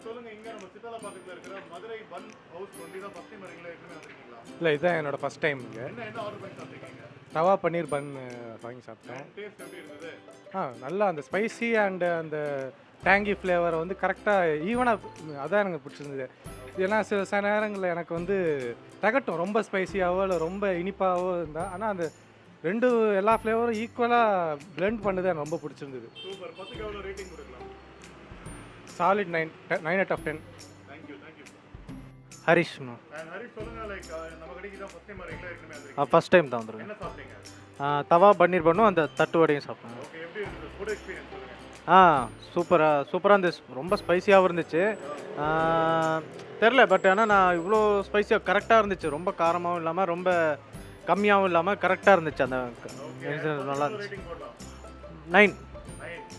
சொல்லுங்க, இங்க நம்ம சித்தால பக்கத்துல இருக்கிற மதுரை பன் ஹவுஸ் ஒன்லி தான் ஃபர்ஸ்ட் டைம் வரீங்களா? ஏற்கனவே வந்திருக்கீங்களா? இல்லை, இதுதான் என்னோட ஃபஸ்ட் டைம் இங்கே. என்ன ஆர்டர் பண்ணி சாப்பிட்டீங்க? தவா பன்னீர் பன் வாங்கி சாப்பிட்டேன். டேஸ்ட் எப்படி இருந்தது? நல்லா அந்த ஸ்பைசி அண்ட் அந்த டேங்கி ஃப்ளேவரை வந்து கரெக்டாக ஈவனாக, அதான் எனக்கு பிடிச்சிருந்தது. ஏன்னா சில நேரங்களில் எனக்கு வந்து தகட்டும், ரொம்ப ஸ்பைசியாகவோ இல்லை ரொம்ப இனிப்பாகவோ இருந்தால். ஆனால் அந்த எல்லா ஃப்ளேவரும் ஈக்குவலாக பிளெண்ட் பண்ணது எனக்கு ரொம்ப பிடிச்சிருந்தது. சூப்பர். 10க்கு எவ்வளோ ரேட்டிங் கொடுக்கலாம்? Solid 9 out of 10. Thank you. Harish. Harish சொல்லுங்க, லைக் நம்ம கடைக்கு தான் ஃபர்ஸ்ட் டைம் வரீங்களா? ஏற்கனவே வந்திருக்கீங்க? ஃபஸ்ட் டைம் தான் வந்துருக்கேன். என்ன சாப்பிட்டீங்க? தவா பன்னீர் பண்ணும், அந்த தட்டு வடையும் சாப்பிட்டேன். ஓகே, எப்படி இருந்தது ஃபுட் எக்ஸ்பீரியன்ஸ் சொல்லுங்க. சூப்பராக இருந்துச்சு. ரொம்ப ஸ்பைசியாகவும் இருந்துச்சு. தெரில, பட் ஆனால் நான் இவ்வளோ ஸ்பைசியாக கரெக்டாக இருந்துச்சு. ரொம்ப காரமாகவும் இல்லாமல் ரொம்ப கம்மியாகவும் இல்லாமல் கரெக்டாக இருந்துச்சு. அந்த நல்லா இருந்துச்சு. ரேட்டிங் போடலாம்.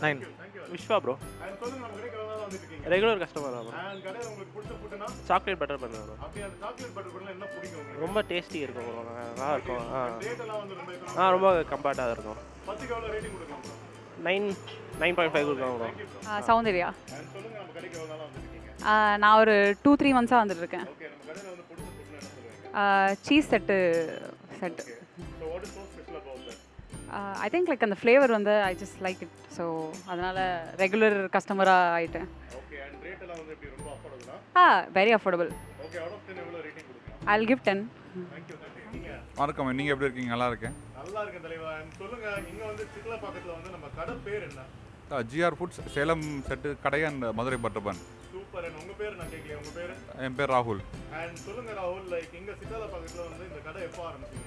9. விஷ்வா ப்ரோ, சொல்லுங்க, நம்ம கடைக்கு எவ்வளோ நாள் வந்திருக்கீங்க? ரெகுலர் கஸ்டமர் தான் ப்ரோ. கடையில் உங்களுக்கு பிடிச்ச ஃபுட்னா? சாக்லேட் பட்டர் பண்ணுறோம் ப்ரோ. அப்படியே அந்த சாக்லேட் பட்டர் பண்ணல என்ன பிடிக்கும் உங்களுக்கு? ரொம்ப டேஸ்டி இருக்கும் ப்ரோ, நல்லா இருக்கும். ரேட் எல்லாம் வந்து ரொம்ப ரொம்ப கம்பேர்ட்டாக இருக்கும். 10க்கு எவ்வளோ ரேட்டிங் கொடுக்கலாம் bro? 9.5 கொடுக்கலாம் ப்ரோ. சௌந்தர்யா. சொல்லுங்க, நம்ம கடைக்கு எவ்வளோ நாள் வந்திருக்கீங்க? நான் ஒரு 2-3 மந்த்ஸாக வந்துட்டுருக்கேன். ஓகே, நம்ம கடையில் வந்து பிடிச்ச ஃபுட்னா என்ன சொல்லுவீங்க? Cheese set. So what is so special about that? I think like அந்த ஃப்ளேவர் வந்து I just like it. So அதனால் ரெகுலர் கஸ்டமராக ஆகிட்டேன். ஓகே, அண்ட் ரேட் எல்லாம் வந்து எப்படி ரொம்ப அஃபோர்டபுளா? Very affordable. Okay, out of 10 எவ்வளோ ரேட்டிங் கொடுக்கலாம்? I'll give 10. தேங்க்யூ. நீங்க வணக்கம், நீங்கள் எப்படி இருக்கீங்க? நல்லா இருக்கேன். நல்லா இருக்கேன் தலைவா. சொல்லுங்க, இங்க வந்து சிக்கல பக்கத்துல வந்து நம்ம கடை பேர் என்ன? ஜிஆர் ஃபுட்ஸ் சேலம் செட்டு கடை and Madurai butter bun. Super. And உங்க பேர் நான் கேட்கலையே, உங்க பேர்? என் பேர் ராகுல். அண்ட் சொல்லுங்க ராகுல், லைக் இங்க சிக்கல பக்கத்துல வந்து இந்த கடை எப்போ ஆரம்பிச்சீங்க?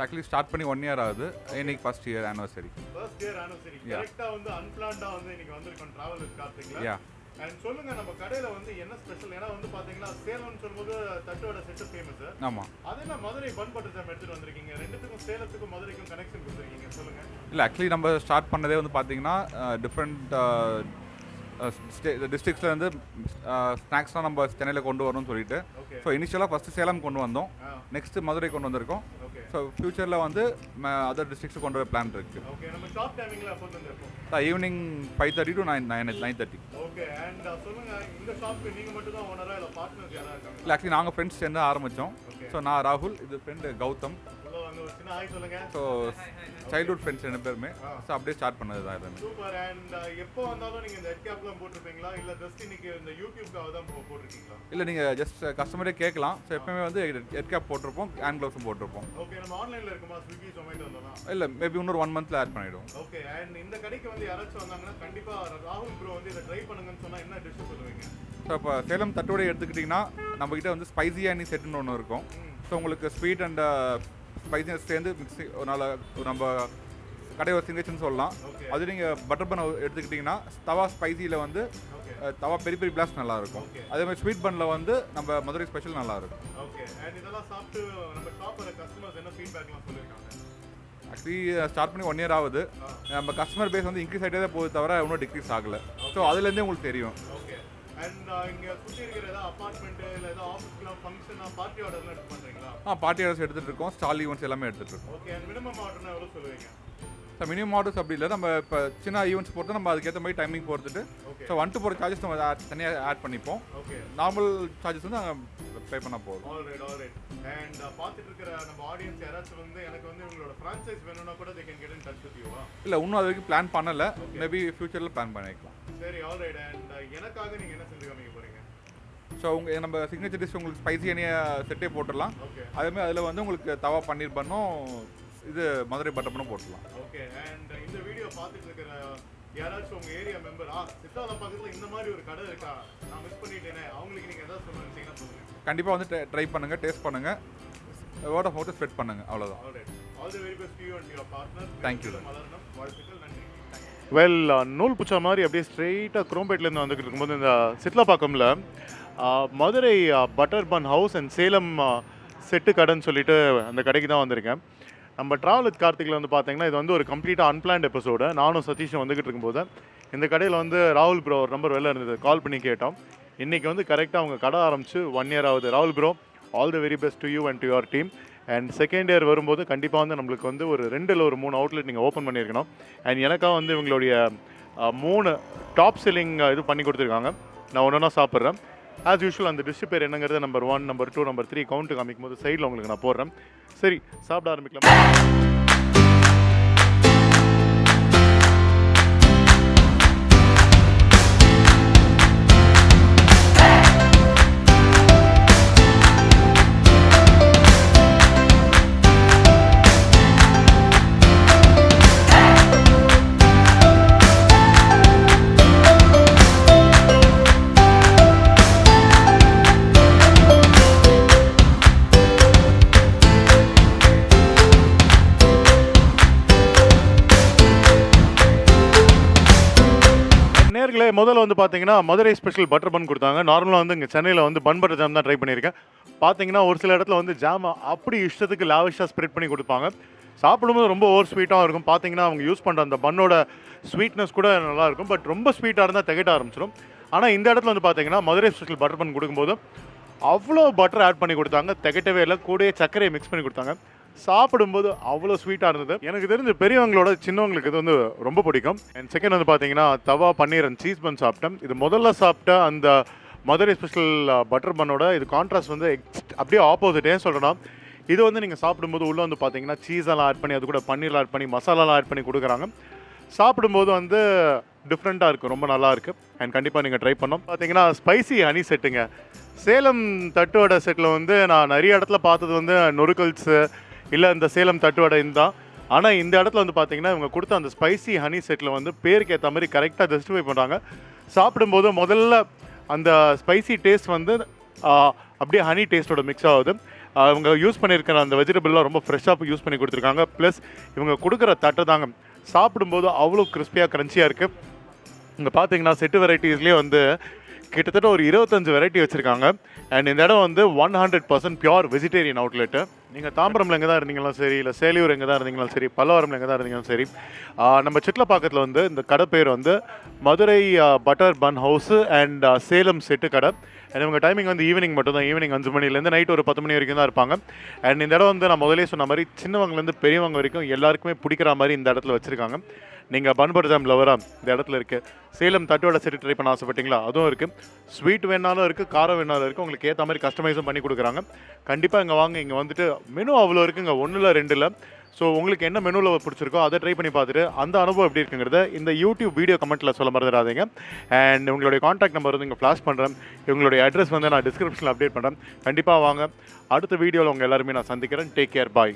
ஆக்சுவலி ஸ்டார்ட் பண்ணி 1 year ஆகுது. இன்னைக்கு first year anniversary. First year anniversary. கரெக்ட்டா வந்து அன்பிளான்டா வந்து இன்னைக்கு வந்திருக்கோம் டிராவல் வித் கார்த்திக்ல. யா. அண்ட் சொல்லுங்க, நம்ம கடையில வந்து என்ன ஸ்பெஷல்? ஏன்னா வந்து பாத்தீங்கன்னா சேலம்னு சொல்லும்போது தட்டோட செட்டு ஃபேமஸ். ஆமாம். அதே என்ன மதுரை பன் பட்டர் ஜாம் எடுத்துட்டு வந்திருக்கீங்க? ரெண்டுத்துக்கும் சேலத்துக்கும் மதுரைக்கும் கனெக்ஷன் கொடுத்துருக்கீங்க, சொல்லுங்க. இல்லை, ஆக்சுவலி நம்ம ஸ்டார்ட் பண்ணதே வந்து பார்த்தீங்கன்னா டிஃப்ரெண்ட் டிஸ்ட்ரிக்ஸ்லேருந்து ஸ்நாக்ஸ்லாம் நம்ம சென்னையில் கொண்டு வரணும்னு சொல்லிட்டு. ஸோ இனிஷியலாக ஃபஸ்ட்டு சேலம் கொண்டு வந்தோம், நெக்ஸ்ட்டு மதுரை கொண்டு வந்திருக்கோம். ஸோ ஃபியூச்சரில் வந்து அதர் டிஸ்ட்ரிக்ஸ் கொண்டு வர பிளான் இருக்குது. ஓகே, நம்ம ஷாப் டைமிங்ல எப்போ இருப்போம்? Evening 5:30 to 9:30. ஓகே, அண்ட் சொல்லுங்க, இந்த ஷாப்க்கு நீங்க மட்டும் தான் ஓனரா இல்ல பார்ட்னர்ஸ் யாரா இருக்காங்க? இல்லை, ஆக்சுவலி நாங்கள் ஃப்ரெண்ட்ஸ் சேர்ந்து ஆரம்பித்தோம். ஸோ நான் ராகுல், இது ஃப்ரெண்டு கௌதம். உள்ள வந்து ஒரு சின்ன ஹாய் சொல்லுங்க. ஸோ சைல்ட்ஹுட் ஃப்ரெண்ட்ஸ் 2 பேருமே. ஸோ அப்படியே ஸ்டார்ட் பண்ணது தான் இது. சூப்பர். அண்ட் எப்போ வந்தாலும் நீங்க இந்த ஹெட் கேப்லாம் போட்டுருப்பீங்களா இல்ல ஜஸ்ட் இன்னைக்கு இந்த யூடியூப்காக தான் போட்டுருக்கீங்களா? இல்லை, நீங்கள் ஜஸ்ட் கஸ்டமரே கேட்கலாம். ஸோ எப்பவுமே வந்து ஹெட் கேப் போட்டிருப்போம், ஹேண்ட் க்ளவுஸும் போட்டிருப்போம். ஓகே, நம்ம ஆன்லைனில் இருக்குமா? ஸ்விக்கி ஜொமேட்டோ வந்தோம்னா? இல்லை, மேபி இன்னொரு 1 monthல ஆட் பண்ணிவிடுவோம். ஓகே, அண்ட் இந்த கடைக்கு வந்து யாராச்சும் வந்தாங்கன்னா கண்டிப்பாக ராகுல் ப்ரோ வந்து இதை ட்ரை பண்ணுங்கன்னு சொன்னால் என்ன டிஷ் சொல்லுவீங்க? ஸோ இப்போ சேலம் தட்டுவடை எடுத்துக்கிட்டிங்கன்னா நம்மக்கிட்ட வந்து ஸ்பைசி அணி செட்டுன்னு ஒன்று இருக்கும். ஸோ உங்களுக்கு ஸ்வீட் அண்ட் ஸ்பைசினஸ் சேர்ந்து மிக்ஸி நம்ம கடையோட சிக்னேச்சர்னு சொல்லலாம். அது நீங்கள் பட்டர் பன் எடுத்துக்கிட்டிங்கன்னா தவா ஸ்பைசியில் வந்து தவா பெரிய பெரிய பிளாஸ்ட் நல்லாயிருக்கும். அதே மாதிரி ஸ்வீட் பன்னில் வந்து நம்ம மதுரை ஸ்பெஷல் நல்லாயிருக்கும். ஓகே, அண்ட் இதெல்லாம் சாப்பிட்டு நம்ம ஷாப் வர கஸ்டமர்ஸ் என்ன ஃபீட்பேக்லாம் சொல்லியிருக்காங்க? ஆக்சுவலி ஸ்டார்ட் பண்ணி 1 year ஆகுது. நம்ம கஸ்டமர் பேஸ் வந்து இன்க்ரீஸ் ஆகிட்டே தான் போகுது தவிர இன்னும் டிக்ரீஸ் ஆகலை. ஸோ அதுலேருந்தே உங்களுக்கு தெரியும். ஓகே, அண்ட் இங்கே சுற்றி இருக்கிற ஏதாவது அப்பார்ட்மெண்ட்டு இல்லை ஏதாவது ஆஃபீஸ்க்குலாம் ஃபங்க்ஷனாக பார்ட்டி ஆர்டர்லாம் எடுத்து பண்ணுறீங்களா? பார்ட்டி ஆர்டர்ஸ் எடுத்துகிட்டு இருக்கோம், ஸ்டால் ஈவெண்ட்ஸ் எல்லாமே எடுத்துகிட்டு இருக்கோம். ஓகே, அண்ட் மினிமம் ஆர்டர்னா எவ்வளோ சொல்லுவீங்க? ஸோ மினிமம் ஆர்டர்ஸ் அப்படி இல்லை, நம்ம இப்போ சின்ன ஈவெண்ட்ஸ் பொறுத்து நம்ம அதுக்கேற்ற மாதிரி டைமிங் பொறுத்துட்டு ஸோ வந்துட்டு போகிற சார்ஜஸ் நம்ம தனியாக ஆட் பண்ணிப்போம். ஓகே, நார்மல் சார்ஜஸ் வந்து நாங்கள் பே பண்ணால் போதும். ஆல்ரைட். அண்ட் பார்த்துட்டு இருக்கிற நம்ம ஆடியன்ஸ் யாராச்சும் வந்து எனக்கு வந்து உங்களோட ஃப்ரான்ச்சைஸ் வேணும்னா கூட they can get in touch with you. இல்லை, இன்னும் அது வரைக்கும் பிளான் பண்ணலை. மேபி ஃபியூச்சரில் பிளான் பண்ணிக்கலாம். சரி, ஆல்ரைட். அண்ட் எனக்காக நீங்கள் என்ன செஞ்சு காமிக்க போகிறீங்க? ஸோ நம்ம சிக்னேச்சர் டிஷ் உங்களுக்கு ஸ்பைசி அணிய செட்டே போட்டுடலாம். ஓகே, அதேமாதிரி அதில் வந்து உங்களுக்கு தவா பன்னீர் பண்ணும், இது மதுரை பட்டர் பண்ணும் போட்டுடலாம். ஓகே, அண்ட் இந்த வீடியோ பார்த்துட்டு இருக்கிற யாராச்சும் உங்கள் ஏரியா மெம்பர் சித்தால பக்கத்தில் இந்த மாதிரி ஒரு கடை இருக்கா, நான் மிஸ் பண்ணிட்டேனே, அவங்களுக்கு நீங்கள் எதாவது சொல்லுங்கன்னா சொல்லுங்கள். கண்டிப்பாக வந்து ட்ரை பண்ணுங்கள், டேஸ்ட் பண்ணுங்கள், வேர்ட் ஆஃப் மவுத் ஸ்ப்ரெட் பண்ணுங்கள், அவ்வளோதான். Alright. All the very best to you and your partner. Thank you. மலர்னம் வாழ்த்துக்கள், நன்றி. வெல், நூல் புச்சா மாதிரி அப்படியே ஸ்ட்ரெயிட்டாக குரோம்பேட்லேருந்து வந்துக்கிட்டு இருக்கும்போது இந்த சிட்லாப்பாக்கமில் Madurai butter bun house and Salem set கடைன்னு சொல்லிட்டு அந்த கடைக்கு தான் வந்திருக்கேன். நம்ம ட்ராவல் வித் கார்த்திகில் வந்து பார்த்தீங்கன்னா இது வந்து ஒரு கம்ப்ளீட்டாக அன்பிளான்ட் எபிசோடு. நானும் சதீஷும் வந்துக்கிட்டு இருக்கும்போது இந்த கடையில் வந்து ராகுல் ப்ரோ ஒரு நம்பர் வெளில இருந்தது, கால் பண்ணி கேட்டோம். இன்றைக்கி வந்து கரெக்டாக அவங்க கடை ஆரம்பித்து 1 year ஆகுது. ராகுல் bro, all the very best to you and to your team. And second year வரும்போது கண்டிப்பாக வந்து நம்மளுக்கு வந்து ஒரு 2 இல்லை 3 அவுட்லெட் நீங்கள் ஓப்பன் பண்ணியிருக்கணும். அண்ட் எனக்காக வந்து இவங்களுடைய 3 டாப் செல்லிங் இது பண்ணி கொடுத்துருக்காங்க. நான் ஒன்றா சாப்பிட்றேன். ஆஸ் யூஷுவல் அந்த டிஷ் பேர் என்னங்கிறது நம்பர் 1, நம்பர் 2, நம்பர் 3 கவுண்ட்டு காமிக்கும் போது சைடில் உங்களுக்கு நான் போடுறேன். சரி, சாப்பிட ஆரம்பிக்கலாம். நேர்களே, முதல்ல வந்து பார்த்தீங்கன்னா மதுரை ஸ்பெஷல் பட்டர் பன் கொடுத்தாங்க. நார்மலாக வந்து இங்கே சென்னையில் வந்து பன் பட்டர் ஜாம் தான் ட்ரை பண்ணியிருக்கேன். பார்த்தீங்கன்னா ஒரு சில இடத்துல வந்து ஜாம் அப்படி இஷ்டத்துக்கு லாவிஷாக ஸ்ப்ரெட் பண்ணி கொடுப்பாங்க. சாப்பிடும்போது ரொம்ப ஓவர் ஸ்வீட்டாக இருக்கும். பார்த்தீங்கன்னா அவங்க யூஸ் பண்ணுற அந்த பன்னோட ஸ்வீட்னஸ் கூட நல்லாயிருக்கும். பட் ரொம்ப ஸ்வீட்டாக இருந்தால் திகட்ட ஆரம்பிச்சிடும். ஆனால் இந்த இடத்துல வந்து பார்த்தீங்கன்னா மதுரை ஸ்பெஷல் பட்டர் பன் கொடுக்கும்போது அவ்வளோ பட்டர் ஆட் பண்ணி கொடுத்தாங்க. திகட்டவே இல்லை. கூடயே சர்க்கரையை மிக்ஸ் பண்ணி கொடுத்தாங்க. சாப்பிடும்போது அவ்வளோ ஸ்வீட்டாக இருந்தது. எனக்கு தெரிஞ்ச பெரியவங்களோட சின்னவங்களுக்கு இது வந்து ரொம்ப பிடிக்கும். அண்ட் செகண்ட் வந்து பார்த்தீங்கன்னா தவா பன்னீர் அண்ட் சீஸ் பன் சாப்பிட்டேன். இது முதல்ல சாப்பிட்ட அந்த மதுரை ஸ்பெஷல் பட்டர் பன்னோட இது கான்ட்ராஸ்ட் வந்து அப்படியே ஆப்போசிட்டே சொல்லணும். இது வந்து நீங்கள் சாப்பிடும்போது உள்ளே வந்து பார்த்தீங்கன்னா சீஸெல்லாம் ஆட் பண்ணி அது கூட பன்னீர்லாம் ஆட் பண்ணி மசாலாலாம் ஆட் பண்ணி கொடுக்குறாங்க. சாப்பிடும்போது வந்து டிஃப்ரெண்ட்டாக இருக்குது. ரொம்ப நல்லா இருக்குது. அண்ட் கண்டிப்பாக நீங்கள் ட்ரை பண்ணோம். பார்த்தீங்கன்னா ஸ்பைசி ஹனி செட்டுங்க. சேலம் தட்டுவடை செட்டில் வந்து நான் நிறைய இடத்துல பார்த்தது வந்து நொறுக்கல்ஸு இல்லை இந்த சேலம் தட்டுவடை தான். ஆனால் இந்த இடத்துல வந்து பார்த்தீங்கன்னா இவங்க கொடுத்த அந்த ஸ்பைசி ஹனி செட்டில் வந்து பேருக்கு ஏற்ற மாதிரி கரெக்டாக ஜஸ்டிஃபை பண்ணுறாங்க. சாப்பிடும்போது முதல்ல அந்த ஸ்பைசி டேஸ்ட் வந்து அப்படியே ஹனி டேஸ்ட்டோட மிக்ஸ் ஆகுது. இவங்க யூஸ் பண்ணியிருக்கிற அந்த வெஜிடபிள்லாம் ரொம்ப ஃப்ரெஷ்ஷாக யூஸ் பண்ணி கொடுத்துருக்காங்க. ப்ளஸ் இவங்க கொடுக்குற தட்டை தாங்க சாப்பிடும்போது அவ்வளோ கிறிஸ்பியாக க்ரன்ச்சியாக இருக்குது. இங்கே பார்த்தீங்கன்னா செட்டு வெரைட்டிஸ்லேயே வந்து கிட்டத்தட்ட ஒரு 25 வெரைட்டி வச்சுருக்காங்க. அண்ட் இந்த இடம் வந்து 100% பியூர் வெஜிடேரியன் அவுட்லெட்டு. நீங்கள் தாம்பரமில் எங்கே தான் இருந்தீங்களும் சரி, இல்லை சேலியூர் எங்கே தான் இருந்தீங்களும் சரி, பல்லவரமில் எங்கே தான் இருந்தீங்களும் சரி, நம்ம சிட்லப்பாக்கத்தில் வந்து இந்த கடை பேர் வந்து Madurai butter bun house and Salem செட்டு கடை. அண்ட் இவங்க டைமிங் வந்து ஈவினிங் மட்டும் தான். ஈவினிங் 5 மணிலேருந்து நைட் ஒரு 10 மணி வரைக்கும் தான் இருப்பாங்க. அண்ட் இந்த இடம் வந்து நான் முதலே சொன்ன மாதிரி சின்னவங்கலேருந்து பெரியவங்க வரைக்கும் எல்லாருக்குமே பிடிக்கிற மாதிரி இந்த இடத்துல வச்சுருக்காங்க. நீங்கள் பன் பட்டர் ஜாம் லவரா இந்த இடத்துல இருக்குது. சேலம் தட்டுவடை செட்டு ட்ரை பண்ண ஆசைப்பட்டீங்களா? அதுவும் இருக்குது. ஸ்வீட் வேணாலும் இருக்குது, காரம் வேணாலும் இருக்குது. உங்களுக்கு ஏற்ற மாதிரி கஸ்டமைஸும் பண்ணி கொடுக்குறாங்க. கண்டிப்பாக இங்கே வாங்க. இங்கே வந்துட்டு மெனு அவ்வளோ இருக்குங்க, 1 2. ஸோ உங்களுக்கு என்ன மெனுவில் பிடிச்சிருக்கோ அதை ட்ரை பண்ணி பார்த்துட்டு அந்த அனுபவம் எப்படி இருக்குங்கிறத இந்த யூடியூப் வீடியோ கமெண்ட்டில் சொல்ல மறந்துடாதீங்க. அண்ட் உங்களுடைய காண்டாக்ட் நம்பர் வந்து இங்கே ஃப்ளாஷ் பண்ணுறேன். இவங்களுடைய அட்ரஸ் வந்து நான் டிஸ்கிரிப்ஷனில் அப்டேட் பண்ணுறேன். கண்டிப்பாக வாங்க. அடுத்த வீடியோவில் உங்கள் எல்லாருமே நான் சந்திக்கிறேன். டேக் கேர், பாய்.